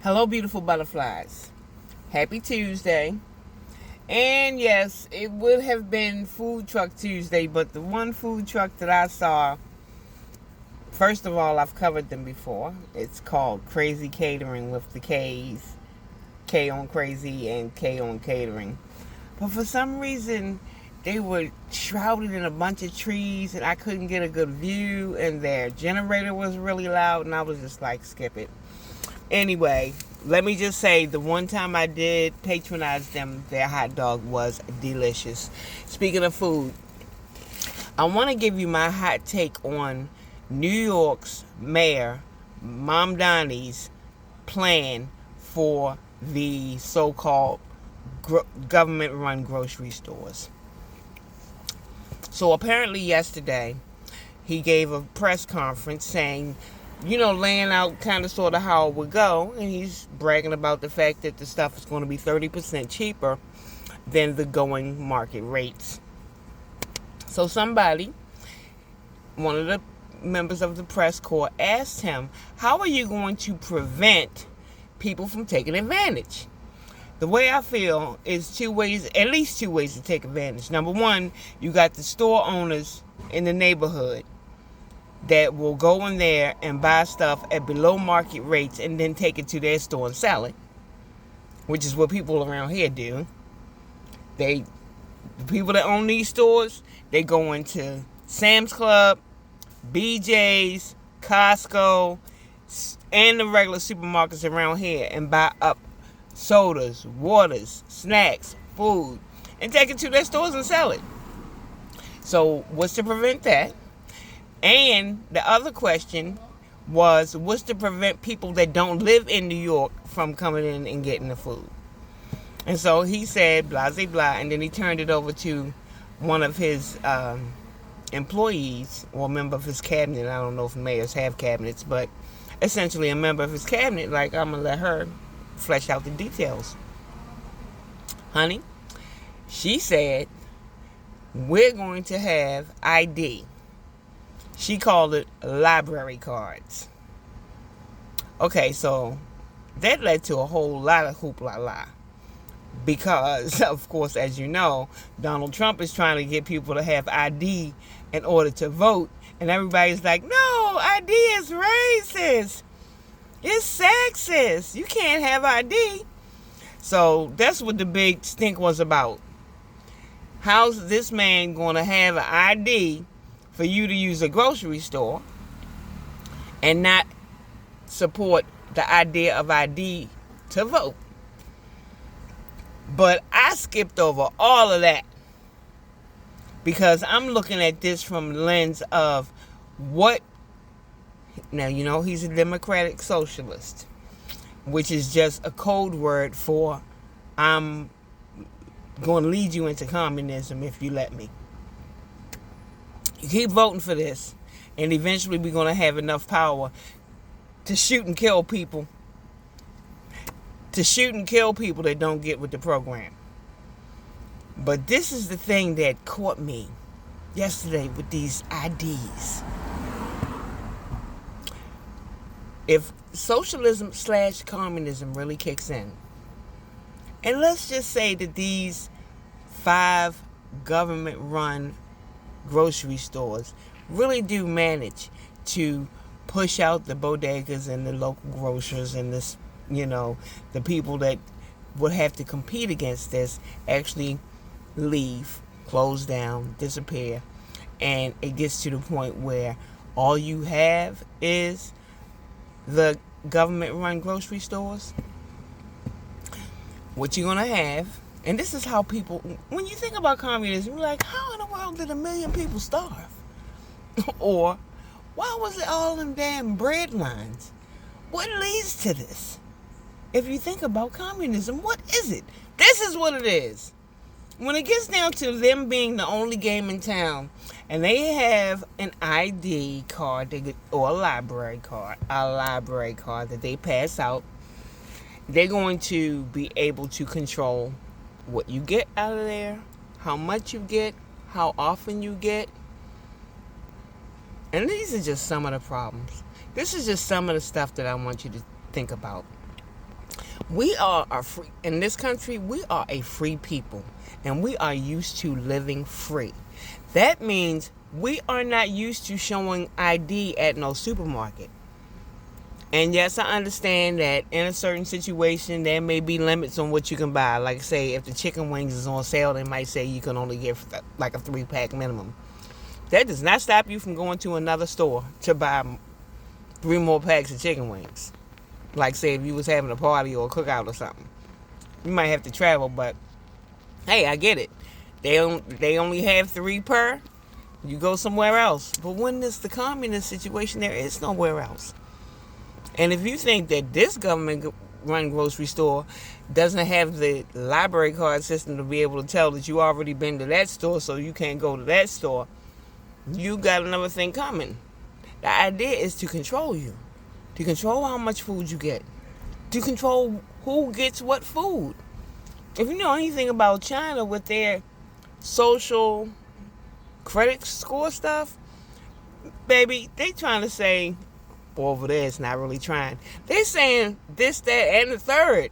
Hello, beautiful butterflies. Happy Tuesday. And yes, it would have been Food Truck Tuesday, but the one food truck that I saw, first of all, I've covered them before. It's called Crazy Catering with the K's. K on Crazy and K on Catering. But for some reason, they were shrouded in a bunch of trees and I couldn't get a good view, and their generator was really loud, and I was just like, skip it. Anyway, let me just say the one time I did patronize them, their hot dog was delicious. Speaking of food, I want to give you my hot take on New York's mayor, Mamdani's plan for the so-called government-run grocery stores. So apparently yesterday, he gave a press conference saying, laying out kind of sort of how it would go. And he's bragging about the fact that the stuff is going to be 30% cheaper than the going market rates. So somebody, one of the members of the press corps, asked him, how are you going to prevent people from taking advantage? The way I feel is at least two ways to take advantage. Number one, you got the store owners in the neighborhood that will go in there and buy stuff at below market rates and then take it to their store and sell it, which is what people around here do. The people that own these stores, they go into Sam's Club, BJ's, Costco, and the regular supermarkets around here and buy up sodas, waters, snacks, food, and take it to their stores and sell it. So what's to prevent that? And the other question was, what's to prevent people that don't live in New York from coming in and getting the food? And so he said, blah, blah, blah, and then he turned it over to one of his employees, or a member of his cabinet. I don't know if mayors have cabinets, but essentially a member of his cabinet. Like, I'm going to let her flesh out the details. Honey, she said, we're going to have ID. She called it library cards. Okay, so that led to a whole lot of hoopla-la. Because, of course, as you know, Donald Trump is trying to get people to have ID in order to vote. And everybody's like, no, ID is racist. It's sexist. You can't have ID. So that's what the big stink was about. How's this man going to have an ID for you to use a grocery store and not support the idea of ID to vote? But I skipped over all of that because I'm looking at this from the lens of what. Now, he's a democratic socialist, which is just a code word for I'm going to lead you into communism if you let me. You keep voting for this, and eventually we're going to have enough power to shoot and kill people. To shoot and kill people that don't get with the program. But this is the thing that caught me yesterday with these IDs. If socialism / communism really kicks in, and let's just say that these 5 government-run grocery stores really do manage to push out the bodegas and the local grocers and this, the people that would have to compete against this actually leave, close down, disappear, and it gets to the point where all you have is the government-run grocery stores. What you're going to have, and this is how people, when you think about communism, you're like, how in the world did 1 million people starve? Or, why was it all them damn bread lines? What leads to this? If you think about communism, what is it? This is what it is. When it gets down to them being the only game in town, and they have an ID card or a library card that they pass out, they're going to be able to control what you get out of there, how much you get, how often you get. And these are just some of the problems. This is just some of the stuff that I want you to think about. We are a free, in this country, we are a free people, and we are used to living free. That means we are not used to showing ID at no supermarket. And yes, I understand that in a certain situation, there may be limits on what you can buy. Like, say, if the chicken wings is on sale, they might say you can only get like a 3-pack minimum. That does not stop you from going to another store to buy 3 more packs of chicken wings. Like, say, if you was having a party or a cookout or something. You might have to travel, but hey, I get it. They only have 3 per. You go somewhere else. But when it's the communist situation, there is nowhere else. And if you think that this government-run grocery store doesn't have the library card system to be able to tell that you already been to that store, so you can't go to that store, you got another thing coming. The idea is to control you, to control how much food you get, to control who gets what food. If you know anything about China with their social credit score stuff, baby, they trying to say, over there it's not really trying. They're saying this, that, and the third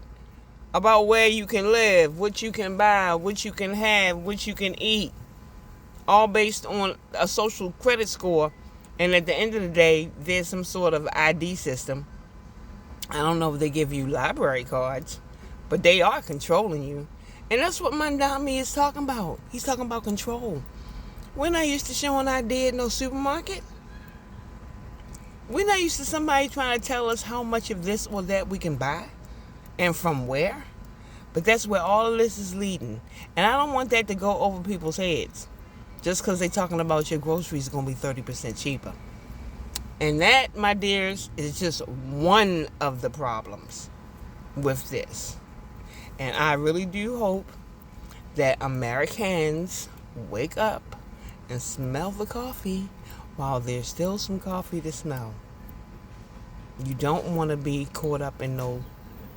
about where you can live, what you can buy, what you can have, what you can eat, all based on a social credit score. And at the end of the day, there's some sort of ID system. I don't know if they give you library cards, but they are controlling you. And that's what Mamdani is talking about. He's talking about control. We're not used to showing ID at no supermarket. We're not used to somebody trying to tell us how much of this or that we can buy and from where. But that's where all of this is leading. And I don't want that to go over people's heads. Just because they're talking about your groceries going to be 30% cheaper. And that, my dears, is just one of the problems with this. And I really do hope that Americans wake up and smell the coffee while there's still some coffee to smell. You don't want to be caught up in no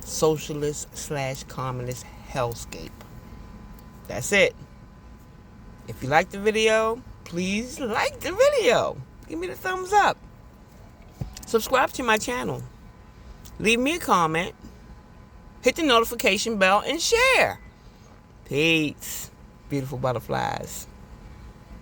socialist/communist hellscape. That's it. If you like the video, please like the video. Give me the thumbs up. Subscribe to my channel. Leave me a comment. Hit the notification bell and share. Peace. Beautiful butterflies.